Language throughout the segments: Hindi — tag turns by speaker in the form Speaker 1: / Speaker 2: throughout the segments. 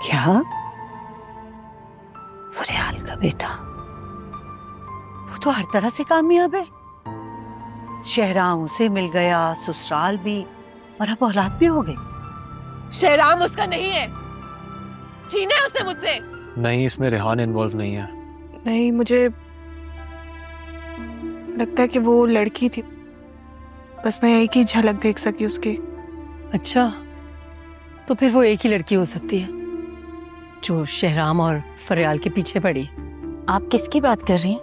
Speaker 1: क्या? फरियाल का बेटा? वो तो हर तरह से कामयाब है। शहराम उसे मिल गया, ससुराल भी, और अब औलाद भी हो गई।
Speaker 2: शहराम उसका नहीं है, छीना है उसने मुझसे।
Speaker 3: नहीं, इसमें रेहान इन्वॉल्व नहीं है।
Speaker 4: नहीं, मुझे लगता है कि वो लड़की थी, बस मैं एक ही झलक देख सकी उसकी।
Speaker 5: अच्छा, तो फिर वो एक ही लड़की हो सकती है जो शहराम और फरियाल के पीछे पड़ी।
Speaker 6: आप किसकी बात कर रही हैं?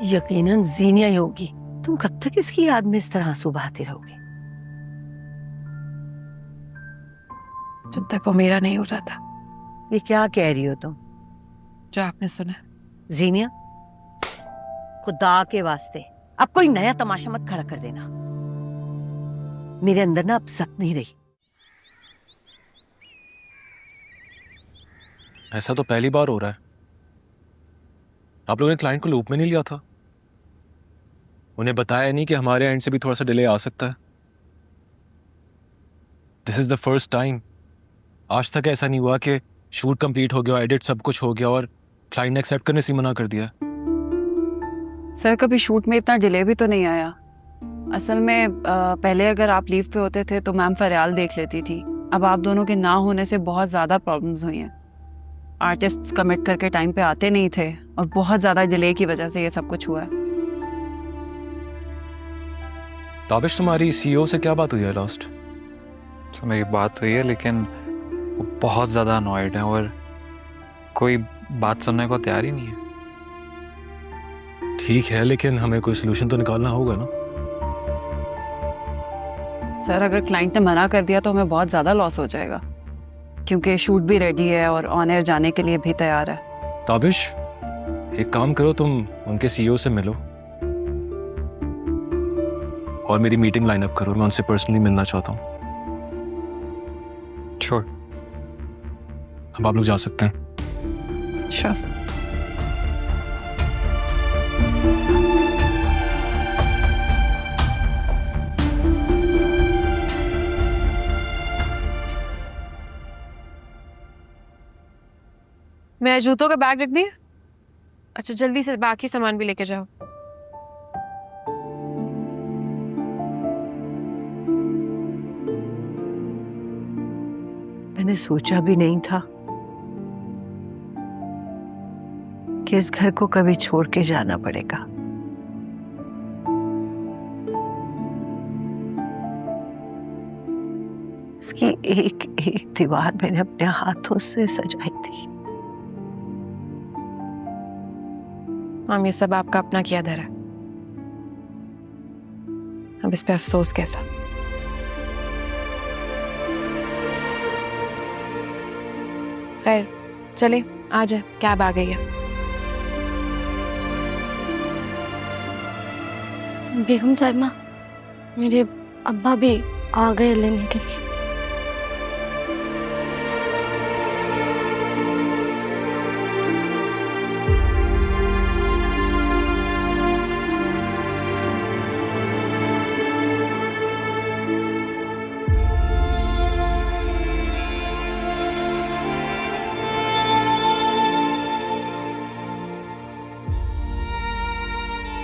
Speaker 5: यकीनन जीनिया ही होगी।
Speaker 1: तुम कब तक इसकी याद में इस तरह आंसू बहाते रहोगे?
Speaker 4: जब तक वो मेरा नहीं हो जाता।
Speaker 1: ये क्या कह रही हो तुम?
Speaker 4: जो आपने सुना।
Speaker 1: जीनिया, खुदा के वास्ते अब कोई नया तमाशा मत खड़ा कर देना। मेरे अंदर ना अब सक नहीं रही।
Speaker 3: ऐसा तो पहली बार हो रहा है। आप लोगों ने क्लाइंट को लूप में नहीं लिया था? उन्हें बताया नहीं कि हमारे एंड से भी थोड़ा सा डिले आ सकता है? This is the first time. आज तक ऐसा नहीं हुआ कि शूट कंप्लीट हो गया, एडिट सब कुछ हो गया और क्लाइंट ने एक्सेप्ट करने से मना कर दिया।
Speaker 4: सर, कभी शूट में इतना डिले भी तो नहीं आया। असल में पहले अगर आप लीव पे होते थे तो मैम फरियाल देख लेती थी। अब आप दोनों के ना होने से बहुत ज़्यादा प्रॉब्लम्स हुई हैं। आर्टिस्ट्स कमिट करके टाइम पे आते नहीं थे और बहुत ज़्यादा डिले की वजह से ये सब कुछ हुआ है।
Speaker 3: ताबिश, तुम्हारी सीईओ से क्या बात हुई है लास्ट?
Speaker 7: सर, मेरी बात हुई है, लेकिन वो बहुत ज़्यादा अनॉयड है और कोई बात सुनने को तैयार ही नहीं है।
Speaker 3: ठीक है, लेकिन हमें कोई सोल्यूशन तो निकालना होगा ना।
Speaker 4: सर, अगर क्लाइंट ने मना कर दिया तो हमें बहुत ज़्यादा लॉस हो जाएगा, क्योंकि शूट भी रेडी है और ऑन एयर जाने के लिए भी तैयार है।
Speaker 3: ताबिश, एक काम करो, तुम उनके सीईओ से मिलो और मेरी मीटिंग लाइन अप करो। मैं उनसे पर्सनली मिलना चाहता हूँ।
Speaker 7: छोड़।
Speaker 3: अब आप लोग जा सकते हैं।
Speaker 4: Sure sir.
Speaker 2: मैं जूतों का बैग रख दी। अच्छा, जल्दी से बाकी सामान भी लेके जाओ।
Speaker 1: मैंने सोचा भी नहीं था कि इस घर को कभी छोड़ के जाना पड़ेगा। इसकी एक एक दीवार मैंने अपने हाथों से सजाई थी।
Speaker 2: माम, ये सब आपका अपना किया धरा है। अब इस पे अफसोस कैसा? खैर, चले आ जाए, कैब आ गई है।
Speaker 6: बेगम साहिबा, मेरे अब्बा भी आ गए लेने के लिए।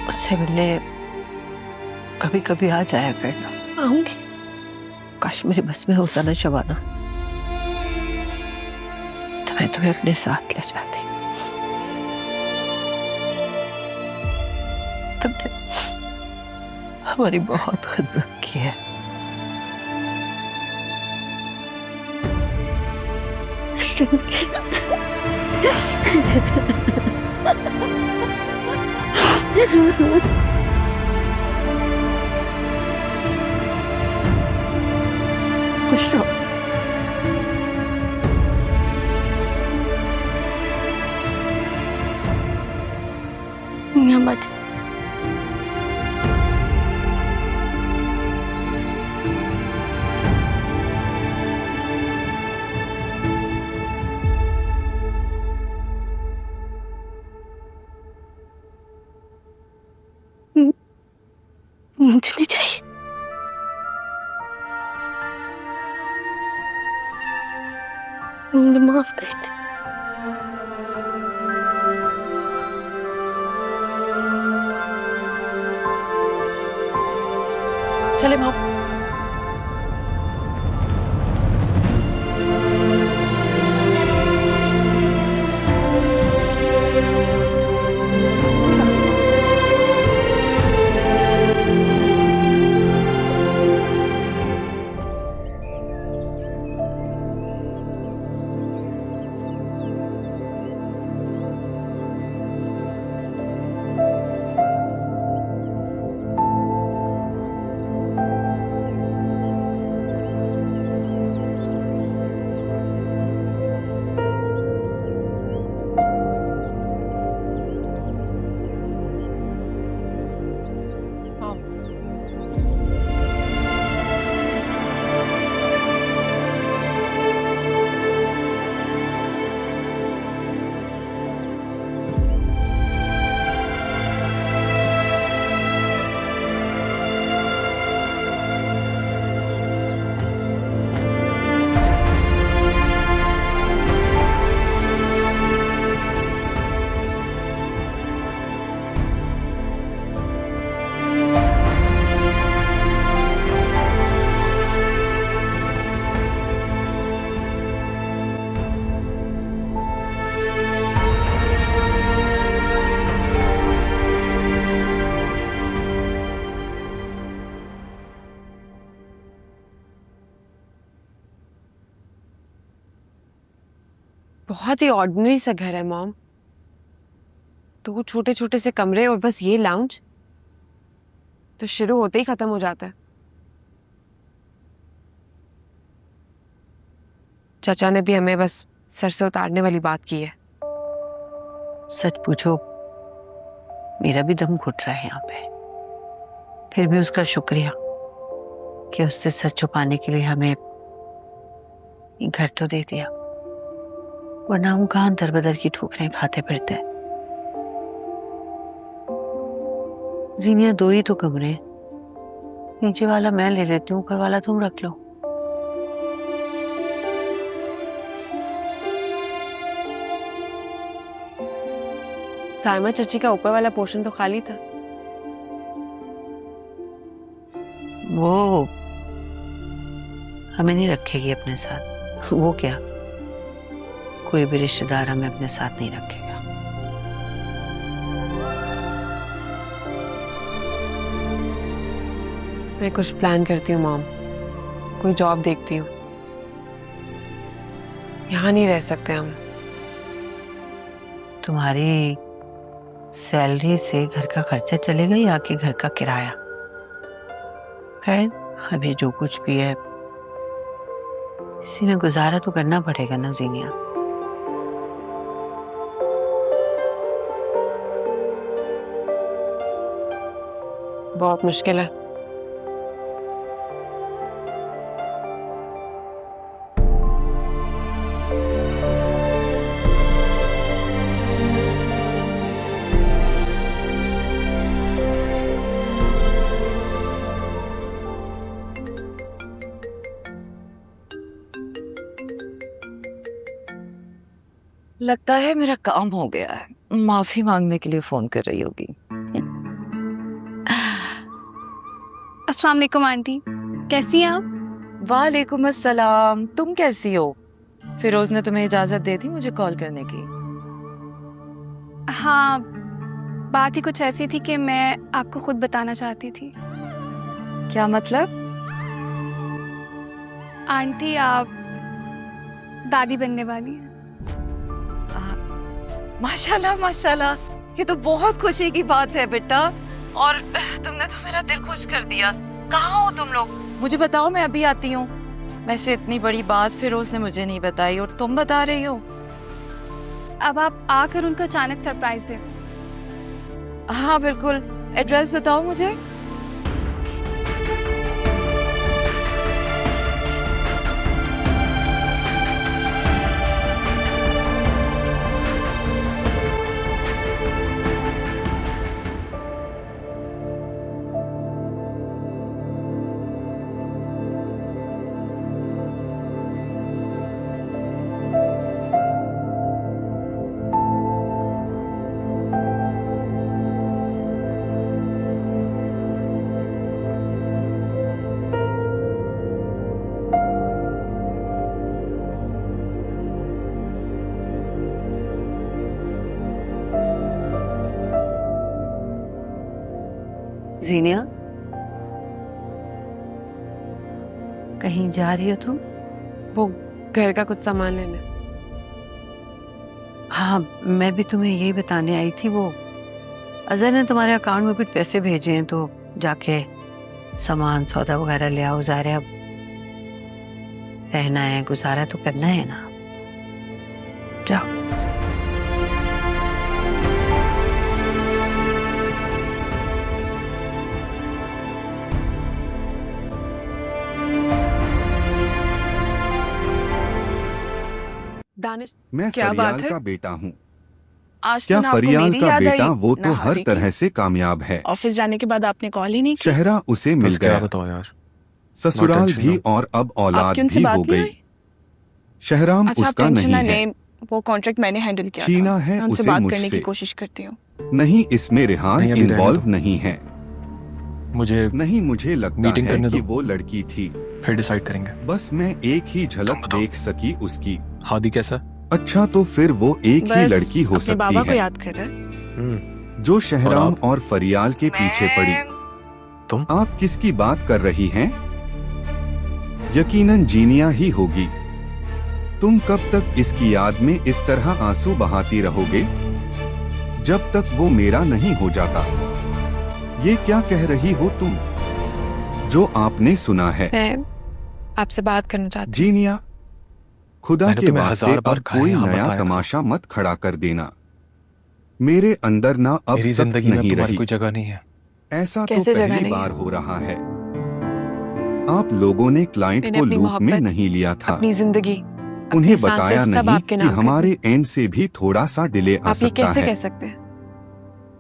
Speaker 1: उससे मिलने कभी कभी आ जाया करना।
Speaker 6: आऊंगी।
Speaker 1: काश मेरे बस में होता ना शबाना, तो मैं तुम्हें अपने साथ ले जाती। तुमने हमारी बहुत खिदमत की है। खुश रहो।
Speaker 6: यहाँ बैठ। मुझे नहीं चाहिए। मुझे माफ कर दे।
Speaker 2: चले मॉम। बहुत ही ऑर्डिनरी सा घर है मॉम। दो छोटे छोटे से कमरे और बस ये लाउंज तो शुरू होते ही खत्म हो जाता है। चाचा ने भी हमें बस सर से उतारने वाली बात की है।
Speaker 1: सच पूछो, मेरा भी दम घुट रहा है यहाँ पे। फिर भी उसका शुक्रिया कि उससे सच छुपाने के लिए हमें ये घर तो दे दिया, वरना हम कहाँ दर बदर की ठोकरें खाते फिरते। जीनिया, दो ही तो कमरे हैं। नीचे वाला मैं ले लेती हूँ, ऊपर वाला तुम रख लो।
Speaker 2: साइमा चाची का ऊपर वाला पोर्शन तो खाली था।
Speaker 1: वो हमें नहीं रखेगी अपने साथ। वो क्या, कोई भी रिश्तेदार हमें अपने साथ नहीं रखेगा।
Speaker 2: मैं कुछ प्लान करती हूँ मॉम, कोई जॉब देखती हूँ। यहाँ नहीं रह सकते हम।
Speaker 1: तुम्हारी सैलरी से घर का खर्चा चलेगा या कि घर का किराया? खैर, अभी जो कुछ भी है इसी में गुजारा तो करना पड़ेगा ना जीनिया।
Speaker 2: बहुत मुश्किल है।
Speaker 8: लगता है मेरा काम हो गया है। माफी मांगने के लिए फोन कर रही होगी।
Speaker 6: अस्सलाम वालेकुम आंटी, कैसी हैं आप?
Speaker 8: वालेकुम अस्सलाम, तुम कैसी हो? फिरोज ने तुम्हें इजाजत दे दी मुझे कॉल करने की?
Speaker 6: हाँ, बात ही कुछ ऐसी थी कि मैं आपको खुद बताना चाहती थी।
Speaker 8: क्या मतलब?
Speaker 6: आंटी, आप दादी बनने वाली हैं।
Speaker 8: माशाल्लाह माशाल्लाह, ये तो बहुत खुशी की बात है बेटा। और तुमने तो मेरा दिल खुश कर दिया। कहाँ हो तुम लोग? मुझे बताओ, मैं अभी आती हूँ। वैसे इतनी बड़ी बात फिरोज ने मुझे नहीं बताई और तुम बता रही हो।
Speaker 6: अब आप आकर उनको अचानक सरप्राइज दे दो।
Speaker 8: हाँ बिल्कुल, एड्रेस बताओ मुझे।
Speaker 1: जीनिया, कहीं जा रही हो तुम?
Speaker 2: वो घर का कुछ सामान लेना।
Speaker 1: हाँ, मैं भी तुम्हें यही बताने आई थी। वो अजहर ने तुम्हारे अकाउंट में कुछ पैसे भेजे हैं, तो जाके सामान सौदा वगैरह ले आओ। ज़ाहिर है अब रहना है, गुजारा तो करना है ना। जाओ।
Speaker 2: दानिश,
Speaker 9: मैं
Speaker 8: क्या बात
Speaker 9: फरियाल
Speaker 8: है?
Speaker 9: का बेटा हूँ।
Speaker 8: आज
Speaker 9: क्या
Speaker 8: तो ना आपको
Speaker 9: फरियाल
Speaker 8: मेरी
Speaker 9: का
Speaker 8: याद
Speaker 9: बेटा
Speaker 8: आई,
Speaker 9: वो
Speaker 8: ना
Speaker 9: तो हर
Speaker 8: हादी की।
Speaker 9: तरह से कामयाब है।
Speaker 8: ऑफिस जाने के बाद आपने कॉल ही नहीं की।
Speaker 9: शहरा उसे मिल
Speaker 3: बस क्या
Speaker 9: गया,
Speaker 3: बताओ यार।
Speaker 9: ससुराल
Speaker 3: टेंशन
Speaker 9: भी
Speaker 3: लो।
Speaker 9: और अब औलाद
Speaker 8: आपकी उनसे
Speaker 9: भी
Speaker 8: बात
Speaker 9: हो
Speaker 8: नहीं
Speaker 9: गई।
Speaker 8: हुई?
Speaker 9: शहराम
Speaker 8: अच्छा, आप
Speaker 9: उसका
Speaker 8: टेंशन
Speaker 9: नहीं
Speaker 8: ना
Speaker 9: है,
Speaker 8: लें, वो कॉन्ट्रैक्ट मैंने हैंडल किया
Speaker 9: शीना
Speaker 8: था।
Speaker 9: है
Speaker 8: मैं उनसे
Speaker 9: उसे
Speaker 8: बात करने की
Speaker 9: मुझसे।
Speaker 8: कोशिश करती हूँ।
Speaker 9: नहीं, इसमें रेहान
Speaker 3: नहीं, अभी रहने
Speaker 9: इन्वॉल्व
Speaker 3: दो।
Speaker 9: नहीं है।
Speaker 3: मुझे
Speaker 9: नहीं, मुझे लगता
Speaker 3: मीटिंग
Speaker 9: है
Speaker 3: करने
Speaker 9: कि
Speaker 3: दो।
Speaker 9: वो लड़की थी।
Speaker 3: फिर डिसाइड करेंगे।
Speaker 9: बस मैं एक ही झलक
Speaker 3: तुम बताओ।
Speaker 9: देख सकी उसकी।
Speaker 3: हादी कैसा?
Speaker 9: अच्छा, तो फिर वो एक ही
Speaker 8: बस
Speaker 9: लड़की हो
Speaker 8: अपने बाबा
Speaker 9: सकती
Speaker 8: को
Speaker 9: है
Speaker 8: याद कर रहा है।
Speaker 9: जो शहराम
Speaker 3: आप?
Speaker 9: और फरियाल के पीछे पड़ी।
Speaker 3: तुम?
Speaker 9: आप किसकी बात कर रही हैं? यकीनन जीनिया ही होगी। तुम कब तक इसकी याद में इस तरह आंसू बहाती रहोगे? जब तक वो मेरा नहीं हो जाता। ये क्या कह रही हो तुम? जो आपने सुना है।
Speaker 2: मैं आपसे बात करना चाहती
Speaker 9: जीनिया, खुदा
Speaker 3: मैंने
Speaker 9: के
Speaker 3: तुम्हें
Speaker 9: वास्ते
Speaker 3: 1000 बार
Speaker 9: अब
Speaker 3: कहा है,
Speaker 9: कोई
Speaker 3: यहाँ मत
Speaker 9: नया
Speaker 3: आया करो।
Speaker 9: तमाशा मत खड़ा कर देना। मेरे अंदर ना अब
Speaker 3: मेरी
Speaker 9: सख्त
Speaker 3: जिंदगी में
Speaker 9: नहीं
Speaker 3: तुम्हारी
Speaker 9: रही।
Speaker 3: कोई जगह नहीं है।
Speaker 9: ऐसा तो
Speaker 2: कैसे जगह
Speaker 9: पहली
Speaker 2: नहीं
Speaker 9: बार
Speaker 2: है?
Speaker 9: हो रहा है। आप लोगों ने क्लाइंट
Speaker 2: मैंने
Speaker 9: को
Speaker 2: अपनी
Speaker 9: लूप में
Speaker 2: मोहब्बत,
Speaker 9: नहीं लिया था।
Speaker 2: अपनी जिंदगी,
Speaker 9: उन्हें
Speaker 2: अपनी सांसें
Speaker 9: बताया
Speaker 2: सब
Speaker 9: नहीं
Speaker 2: आपके
Speaker 9: कि
Speaker 2: नाम कर
Speaker 9: हमारे एंड से भी थोड़ा सा डिले आ
Speaker 2: आप ये
Speaker 9: सकता
Speaker 2: कैसे
Speaker 9: है।
Speaker 2: कह सकते हैं?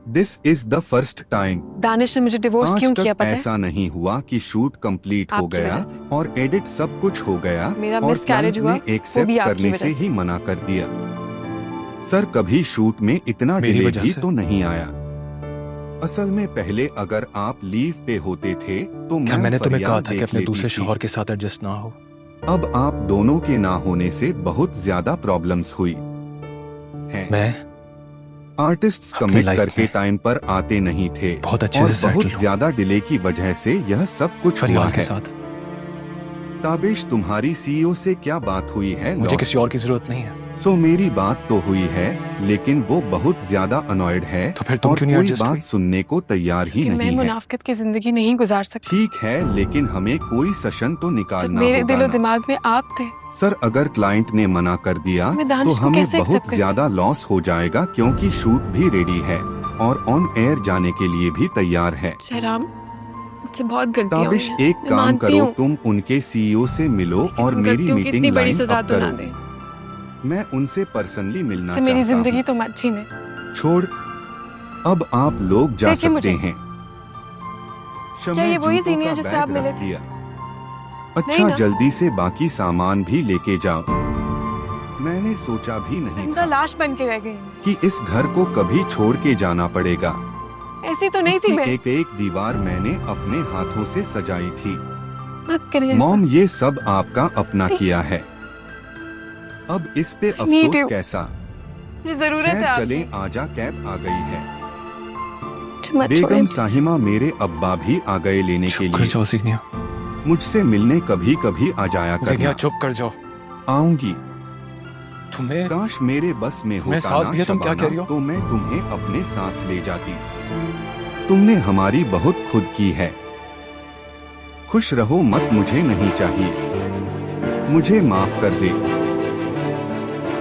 Speaker 9: This is the first time.
Speaker 2: Danish ने मुझे डिवोर्स
Speaker 9: आज
Speaker 2: क्यों किया
Speaker 9: तक
Speaker 2: पता है?
Speaker 9: ऐसा नहीं हुआ कि शूट कंप्लीट हो
Speaker 2: आपकी
Speaker 9: गया
Speaker 2: वजह से।
Speaker 9: और एडिट सब कुछ हो गया
Speaker 2: मेरा
Speaker 9: और
Speaker 2: miscarriage
Speaker 9: क्लाइंट
Speaker 2: हुआ,
Speaker 9: ने
Speaker 2: वो
Speaker 9: एक्सेप्ट
Speaker 2: भी आपकी
Speaker 9: करने
Speaker 2: वजह
Speaker 9: से
Speaker 2: से।
Speaker 9: ही मना कर दिया। सर, कभी शूट में इतना
Speaker 3: मेरी
Speaker 9: डिले
Speaker 3: वजह
Speaker 9: भी
Speaker 3: से?
Speaker 9: तो नहीं आया। असल में पहले अगर आप लीव पे होते थे तो
Speaker 3: क्या
Speaker 9: मैं
Speaker 3: मैंने तुम्हें कहा
Speaker 9: फरियाल
Speaker 3: था कि
Speaker 9: देख
Speaker 3: अपने
Speaker 9: लेती
Speaker 3: दूसरे
Speaker 9: थी।
Speaker 3: शौहर के साथ एडजस्ट ना हो?
Speaker 9: अब आप दोनों के ना होने से बहुत ज्यादा प्रॉब्लम्स हुई हैं।
Speaker 3: मैं
Speaker 9: आर्टिस्ट्स
Speaker 3: अपनी
Speaker 9: कमिट
Speaker 3: लाइफ
Speaker 9: करके
Speaker 3: में
Speaker 9: टाइम पर आते नहीं थे
Speaker 3: बहुत अच्छे
Speaker 9: और
Speaker 3: से
Speaker 9: बहुत
Speaker 3: सेटल हूँ
Speaker 9: ज्यादा डिले की वजह से यह सब कुछ हुआ
Speaker 3: फरियाल के
Speaker 9: है।
Speaker 3: साथ।
Speaker 9: ताबिश, तुम्हारी सीईओ से क्या बात हुई है?
Speaker 3: मुझे
Speaker 9: लॉस?
Speaker 3: किसी और की जरूरत नहीं है।
Speaker 9: सो मेरी बात तो हुई है, लेकिन वो बहुत ज्यादा अनॉयड है
Speaker 3: तो फिर तुम
Speaker 9: और
Speaker 3: क्यों नहीं
Speaker 9: कोई
Speaker 3: adjust
Speaker 9: बात
Speaker 3: हुई?
Speaker 9: सुनने को तैयार ही
Speaker 2: कि मैं
Speaker 9: नहीं है।
Speaker 2: मुनाफिकत की जिंदगी नहीं गुजार सकती।
Speaker 9: ठीक है, लेकिन हमें कोई सेशन तो
Speaker 2: जब
Speaker 9: निकालना
Speaker 2: मेरे
Speaker 9: होगा
Speaker 2: दिलो
Speaker 9: ना।
Speaker 2: दिमाग में आप थे।
Speaker 9: सर, अगर क्लाइंट ने मना कर दिया
Speaker 2: मैं
Speaker 9: तो
Speaker 2: दानिश को
Speaker 9: हमें
Speaker 2: कैसे accept
Speaker 9: बहुत
Speaker 2: करती?
Speaker 9: ज्यादा लॉस हो जाएगा, क्योंकि शूट भी रेडी है और ऑन एयर जाने के लिए भी तैयार है।
Speaker 2: शहराम, मुझसे बहुत गलतियां हुई
Speaker 9: ताबिश,
Speaker 2: हैं।
Speaker 9: एक
Speaker 2: मैं
Speaker 9: काम
Speaker 2: मानती
Speaker 9: करो,
Speaker 2: हूँ
Speaker 9: तुम उनके सीईओ से मिलो और
Speaker 2: कि
Speaker 9: मेरी
Speaker 2: गलतियों की
Speaker 9: मीटिंग
Speaker 2: इतनी बड़ी
Speaker 9: लाइन
Speaker 2: सजा
Speaker 9: अप
Speaker 2: तो ना
Speaker 9: करो।
Speaker 2: दें।
Speaker 9: मैं उनसे पर्सनली मिलना
Speaker 2: से मेरी
Speaker 9: चाहता
Speaker 2: जिंदगी
Speaker 9: हूँ।
Speaker 2: तो मत छीने।
Speaker 9: छोड़, अब आप लोग जा
Speaker 2: देखिए
Speaker 9: सकते
Speaker 2: मुझे।
Speaker 9: हैं।
Speaker 2: क्या ये वही
Speaker 9: जूतों
Speaker 2: सीनियर
Speaker 9: का
Speaker 2: जिससे
Speaker 9: बैग
Speaker 2: आप मिले
Speaker 9: रख
Speaker 2: थे?
Speaker 9: दिया।
Speaker 2: नहीं
Speaker 9: अच्छा,
Speaker 2: ना?
Speaker 9: जल्दी से बाकी सामान भी लेके जाओ। मैंने सोचा भी नहीं
Speaker 2: जिंदा
Speaker 9: था
Speaker 2: लाश बन के रह गई।
Speaker 9: कि इस घर को कभी छोड़ के जाना पड़ेगा।
Speaker 2: ऐसी तो नहीं थी
Speaker 9: इसकी
Speaker 2: मैं।
Speaker 9: एक एक दीवार मैंने अपने हाथों से सजाई थी।
Speaker 2: मत करिए।
Speaker 9: मॉम, ये सब आपका अपना किया है। अब इस पे
Speaker 2: I need
Speaker 9: अफसोस
Speaker 2: you.
Speaker 9: कैसा?
Speaker 2: मुझे जरूरत
Speaker 9: खैर,
Speaker 2: है
Speaker 9: चले,
Speaker 2: आपकी।
Speaker 9: आजा, कैब आ गई है।
Speaker 2: मुझे मत छोड़िए,
Speaker 9: बेगम
Speaker 2: please।
Speaker 9: साहिमा, मेरे अब्बा भी आ गए लेने के
Speaker 3: चुप कर
Speaker 9: लिए।
Speaker 3: जाओ जीनिया।
Speaker 9: मुझसे मिलने कभी कभी आ जाया
Speaker 3: जीनिया
Speaker 9: करना।
Speaker 3: चुप कर जाओ।
Speaker 9: आऊंगी।
Speaker 3: तुम्हें
Speaker 9: काश मेरे बस में
Speaker 3: तुम्हें
Speaker 9: होता
Speaker 3: साहस
Speaker 9: ना
Speaker 3: भी है, तुम क्या
Speaker 9: शबाना,
Speaker 3: कह रही हो?
Speaker 9: तो मैं तुम्हें अपने साथ ले जाती। तुमने हमारी बहुत खुद की है। खुश रहो मत, मुझे नहीं चाहिए। मुझे माफ कर दे।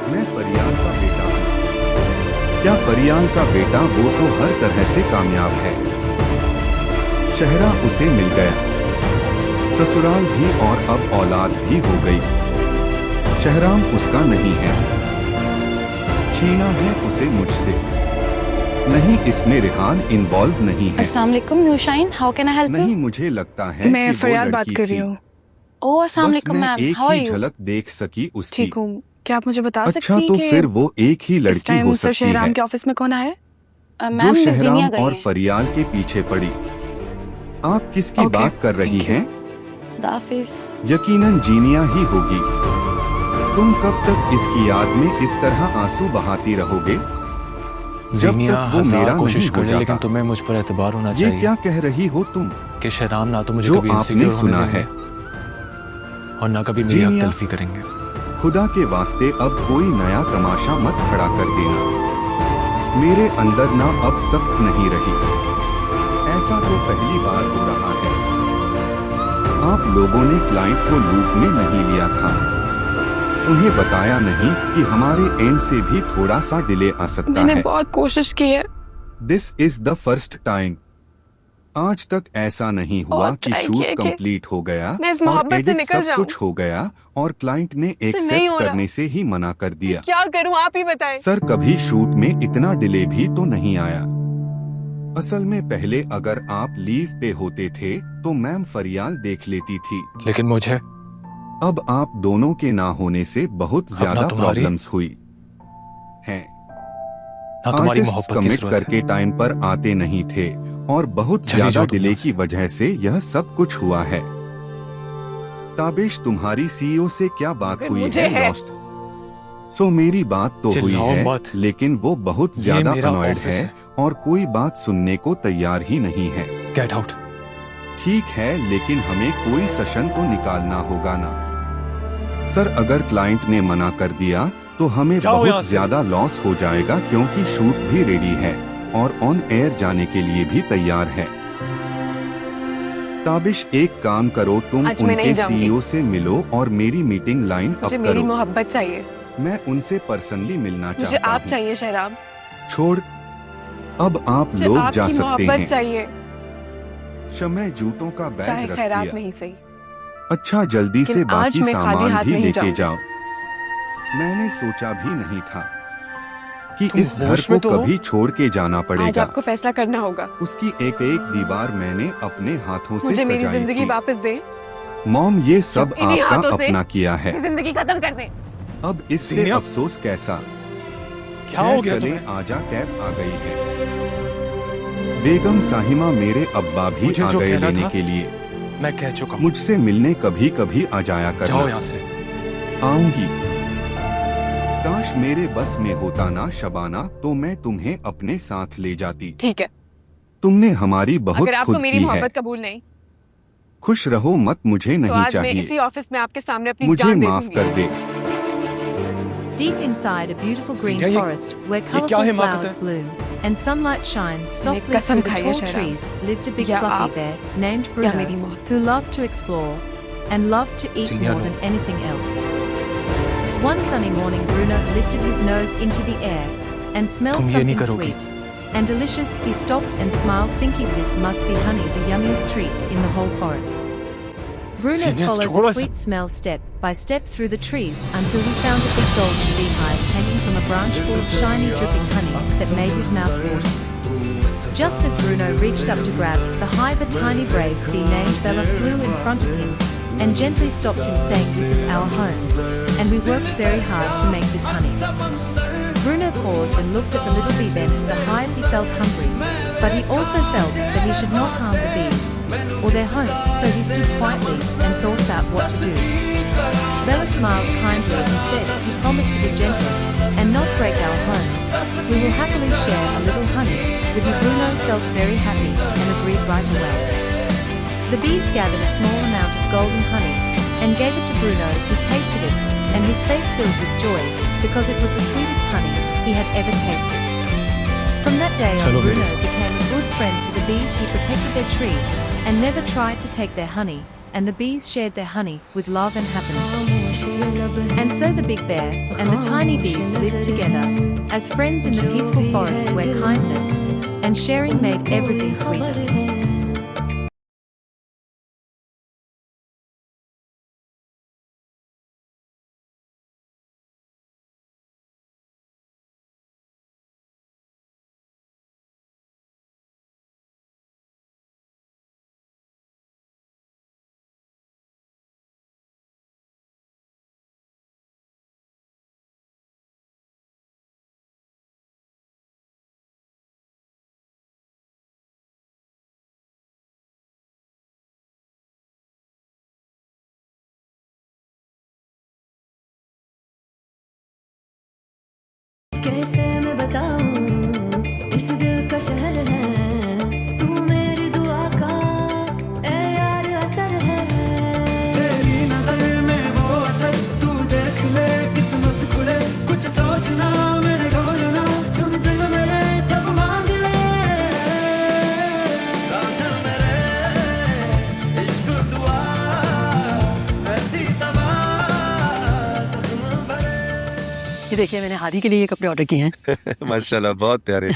Speaker 9: मैं फरियाल का बेटा हूँ। क्या फरियाल का बेटा वो तो हर तरह से कामयाब है। शहरा उसे मिल गया, ससुराल भी और अब औलाद भी हो गई। शहराम उसका नहीं है, छीना है उसे मुझसे। नहीं, इसमें रेहान इन्वॉल्व नहीं है।
Speaker 6: अस्सलाम वालेकुम Nushain, how can I help you?
Speaker 9: नहीं, मुझे लगता है
Speaker 8: मैं
Speaker 9: कि वो
Speaker 8: फरियाल बात
Speaker 9: लड़की
Speaker 8: कर रही
Speaker 9: थी।
Speaker 8: हूँ।
Speaker 6: ओह अस्सलाम
Speaker 9: बस
Speaker 6: वालेकुम
Speaker 9: मैं
Speaker 6: मैम,
Speaker 9: एक
Speaker 6: हाउ आर
Speaker 9: ही
Speaker 6: यू?
Speaker 9: झलक देख सकी उसकी।
Speaker 8: ठीक हूँ। क्या आप मुझे बता
Speaker 9: अच्छा,
Speaker 8: सकती
Speaker 9: तो
Speaker 8: हैं
Speaker 9: फिर
Speaker 8: कि
Speaker 9: वो एक ही
Speaker 8: इस
Speaker 9: लड़की
Speaker 8: टाइम
Speaker 9: हो
Speaker 8: सर
Speaker 9: सकती
Speaker 8: शहराम
Speaker 9: है
Speaker 8: के ऑफिस में कौन है?
Speaker 9: जो
Speaker 6: मैम
Speaker 9: शहराम
Speaker 6: जीनिया गई
Speaker 9: और
Speaker 6: हैं।
Speaker 9: फरियाल के पीछे पड़ी। आप किसकी
Speaker 8: Okay,
Speaker 9: बात कर रही
Speaker 8: thank you.
Speaker 9: हैं?
Speaker 6: खुदाफिज।
Speaker 9: यकीनन जीनिया ही होगी। तुम कब तक इसकी याद में इस तरह आंसू बहाती रहोगे? जब
Speaker 3: जीनिया
Speaker 9: तक वो
Speaker 3: हजार
Speaker 9: मेरा
Speaker 3: कोशिश
Speaker 9: नहीं
Speaker 3: कर
Speaker 9: हो
Speaker 3: ले, लेकिन
Speaker 9: जाता।
Speaker 3: तुम्हें मुझ पर एतबार होना
Speaker 9: ये
Speaker 3: चाहिए
Speaker 9: क्या कह रही हो तुम,
Speaker 3: कि शहराम ना तो मुझे
Speaker 9: जो
Speaker 3: कभी
Speaker 9: आपने
Speaker 3: insecure होने
Speaker 9: सुना
Speaker 3: देंगे
Speaker 9: है?
Speaker 3: और ना कभी मेरी हक
Speaker 9: जीनिया।
Speaker 3: तलफी करेंगे।
Speaker 9: खुदा के वास्ते अब कोई नया तमाशा मत खड़ा कर देना। मेरे अंदर ना अब सख्त नहीं रही। ऐसा तो पहली बार हो रहा है। आप लोगों ने क्लाइंट को लूप में नहीं लिया था। उन्हें बताया नहीं कि हमारे एंड से भी थोड़ा सा डिले आ सकता
Speaker 2: मैंने
Speaker 9: है।
Speaker 2: बहुत कोशिश की है।
Speaker 9: This is the first time. आज तक ऐसा नहीं हुआ
Speaker 2: बहुत
Speaker 9: कि
Speaker 2: try
Speaker 9: शूट
Speaker 2: किया कि
Speaker 9: कंप्लीट हो गया
Speaker 2: मैं इस
Speaker 9: और
Speaker 2: मोहब्बत से
Speaker 9: एडिट
Speaker 2: निकल
Speaker 9: सब
Speaker 2: जाऊं।
Speaker 9: कुछ हो गया और क्लाइंट ने
Speaker 2: नहीं
Speaker 9: एक्सेप्ट
Speaker 2: हो रहा।
Speaker 9: करने से ही मना कर दिया।
Speaker 2: क्या करूं, आप ही बताएं।
Speaker 9: सर कभी शूट में इतना डिले भी तो नहीं आया। असल में पहले अगर आप लीव पे होते थे तो मैम फरियाल देख लेती थी।
Speaker 3: लेकिन मुझे
Speaker 9: अब आप दोनों के ना होने से बहुत ज्यादा
Speaker 3: तुम्हारी-
Speaker 9: प्रॉब्लम्स हुई हैं।
Speaker 3: ना तुम्हारी
Speaker 9: आर्टिस्ट्स
Speaker 3: मोहब्बत की
Speaker 9: कमिट
Speaker 3: जरूरत है।
Speaker 9: करके टाइम पर आते नहीं थे और बहुत
Speaker 3: चली
Speaker 9: ज्यादा
Speaker 3: जाओ तुम
Speaker 9: डिले
Speaker 3: यहाँ से।
Speaker 9: की वजह से यह सब कुछ हुआ है। ताबिश तुम्हारी सीईओ से क्या बात
Speaker 2: अगर
Speaker 9: हुई
Speaker 2: मुझे
Speaker 9: है
Speaker 2: है-
Speaker 9: लॉस्ट? सो मेरी बात तो हुई
Speaker 3: चिल्लाओ
Speaker 9: है
Speaker 3: मत।
Speaker 9: लेकिन वो बहुत
Speaker 3: ये
Speaker 9: ज्यादा
Speaker 3: मेरा
Speaker 9: अनॉयड
Speaker 3: ऑफिस
Speaker 9: है
Speaker 3: है।
Speaker 9: और कोई बात सुनने को तैयार ही नहीं है।
Speaker 3: Get out.
Speaker 9: ठीक है लेकिन हमें कोई सेशन तो निकालना होगा ना। सर अगर क्लाइंट ने मना कर दिया तो हमें
Speaker 3: जाओ यहाँ
Speaker 9: बहुत
Speaker 3: से।
Speaker 9: ज्यादा लॉस हो जाएगा क्योंकि शूट भी रेडी है और ऑन एयर जाने के लिए भी तैयार है। ताबिश एक काम करो, तुम
Speaker 2: आज मैं
Speaker 9: उनके
Speaker 2: नहीं जाऊंगी।
Speaker 9: सीईओ से मिलो और मेरी मीटिंग लाइन अप
Speaker 2: मुझे मेरी
Speaker 9: करो।
Speaker 2: मोहब्बत चाहिए।
Speaker 9: मैं उनसे पर्सनली मिलना
Speaker 2: मुझे
Speaker 9: चाहता
Speaker 2: आप
Speaker 9: हूँ।
Speaker 2: चाहिए शहराम।
Speaker 9: छोड़, अब आप
Speaker 2: मुझे
Speaker 9: लोग
Speaker 2: आपकी
Speaker 9: जा सकते
Speaker 2: मोहब्बत
Speaker 9: हैं।
Speaker 2: चाहिए,
Speaker 9: शमय जूतों का बैग
Speaker 2: चाहे
Speaker 9: रख
Speaker 2: खैरात
Speaker 9: दिया।
Speaker 2: में ही सही।
Speaker 9: अच्छा जल्दी से
Speaker 2: लेकिन आज
Speaker 9: बाकी
Speaker 2: मैं खाली
Speaker 9: सामान
Speaker 2: हाथ
Speaker 9: भी
Speaker 2: नहीं
Speaker 9: लेके
Speaker 2: जाऊंगी।
Speaker 9: जाओ। मैंने सोचा भी नहीं था कि
Speaker 3: तुम
Speaker 9: इस घर
Speaker 3: होश
Speaker 9: को
Speaker 3: में तो हो?
Speaker 9: कभी छोड़ के जाना
Speaker 2: आज
Speaker 9: पड़ेगा।
Speaker 2: आपको फैसला करना होगा।
Speaker 9: उसकी एक एक दीवार मैंने अपने हाथों से
Speaker 2: मुझे मेरी
Speaker 9: सजाई
Speaker 2: जिंदगी
Speaker 9: थी।
Speaker 2: वापस दे।
Speaker 9: मॉम ये सब
Speaker 2: इन्हीं
Speaker 9: आपका
Speaker 2: हाथों से
Speaker 9: अपना किया है।
Speaker 2: मेरी जिंदगी खत्म कर दे।
Speaker 9: अब इस पे
Speaker 3: सीनिया,
Speaker 9: अफसोस कैसा?
Speaker 3: क्या हो गया
Speaker 9: चले
Speaker 3: तुम्हें?
Speaker 9: आजा कैब आ गई है। बेगम साहिमा मेरे अब्बा भी
Speaker 3: मुझे
Speaker 9: आ
Speaker 3: जो
Speaker 9: गए
Speaker 3: कहना
Speaker 9: लेने
Speaker 3: था,
Speaker 9: के लिए।
Speaker 3: मैं कह चुका हूँ।
Speaker 9: मुझसे मिलने कभी कभी आ जाया
Speaker 3: जाओ
Speaker 9: करना।
Speaker 3: यहाँ से।
Speaker 9: आऊंगी। काश मेरे बस में होता ना शबाना, तो मैं तुम्हें अपने साथ ले जाती।
Speaker 2: ठीक है,
Speaker 9: तुमने हमारी बहुत
Speaker 2: अगर आपको
Speaker 9: खुद
Speaker 2: मेरी
Speaker 9: की है।
Speaker 2: मोहब्बत कबूल नहीं
Speaker 9: खुश रहो मत, मुझे
Speaker 2: तो
Speaker 9: नहीं
Speaker 2: आज मैं
Speaker 9: चाहिए।
Speaker 2: इसी ऑफिस में आपके सामने अपनी
Speaker 9: मुझे
Speaker 2: जान दे
Speaker 9: माफ
Speaker 2: दूंगी।
Speaker 9: कर दे।
Speaker 10: Deep inside a beautiful green
Speaker 3: सीनिया,
Speaker 10: forest where
Speaker 3: क्या
Speaker 10: colorful
Speaker 3: हिमाकत
Speaker 10: flowers
Speaker 3: है?
Speaker 10: bloom and sunlight shines softly
Speaker 2: कसम
Speaker 10: through the
Speaker 2: खाइए
Speaker 10: tall
Speaker 2: Shahram.
Speaker 10: trees, lived a big
Speaker 2: या
Speaker 10: fluffy
Speaker 2: आप
Speaker 10: bear named
Speaker 2: या मेरी
Speaker 10: Bruno
Speaker 2: मौत।
Speaker 10: who loved to explore and loved to eat
Speaker 3: सीनिया,
Speaker 10: more
Speaker 3: no.
Speaker 10: than anything else. One sunny morning Bruno lifted his nose into the air and smelled
Speaker 3: तुम ये नहीं
Speaker 10: something
Speaker 3: करोगी।
Speaker 10: sweet and delicious. He stopped and smiled, thinking this must be honey, the yummiest treat in the whole forest. Bruno
Speaker 3: सीनिया,
Speaker 10: followed
Speaker 3: छोड़ो
Speaker 10: the
Speaker 3: इसे।
Speaker 10: sweet smell step by step through the trees until he found a big golden beehive hanging from a branch full of shiny dripping honey that made his mouth water. Just as Bruno reached up to grab the hive, a tiny brave bee named Bella flew in front of him and gently stopped him, saying, "This is our home and we worked very hard to make this honey." Bruno paused and looked at the little bee. Then the hive, he felt hungry, but he also felt that he should not harm the bees or their home, so he stood quietly and thought about what to do. Bella smiled kindly and said, "You promised to be gentle and not break our home. We will happily share a little honey with you." Bruno felt very happy and agreed right away. The bees gathered a small amount of golden honey and gave it to Bruno, who tasted it, and his face filled with joy because it was the sweetest honey he had ever tasted. From that day on,
Speaker 3: Chalo,
Speaker 10: Bruno
Speaker 3: bees.
Speaker 10: became a good friend to the bees. He protected their tree and never tried to take their honey, and the bees shared their honey with love and happiness. And so the big bear and the tiny bees lived together as friends in the peaceful forest where kindness and sharing made everything sweeter.
Speaker 11: कैसे मैं बताऊं का शहर है, तू मेरी दुआ का ए यार असर है। तेरी नजर में वो असर, तू देख ले किस्मत खुले, कुछ सोचना मेरे ढोलना, सुन दिल मेरे सब मांग ले। राजा मेरे इश्क दुआ ऐसी तबाह जख्म भरे।
Speaker 5: ये देखिए मैंने हादी के लिए ये कपड़े ऑर्डर किए हैं।
Speaker 3: माशाल्लाह बहुत प्यारे।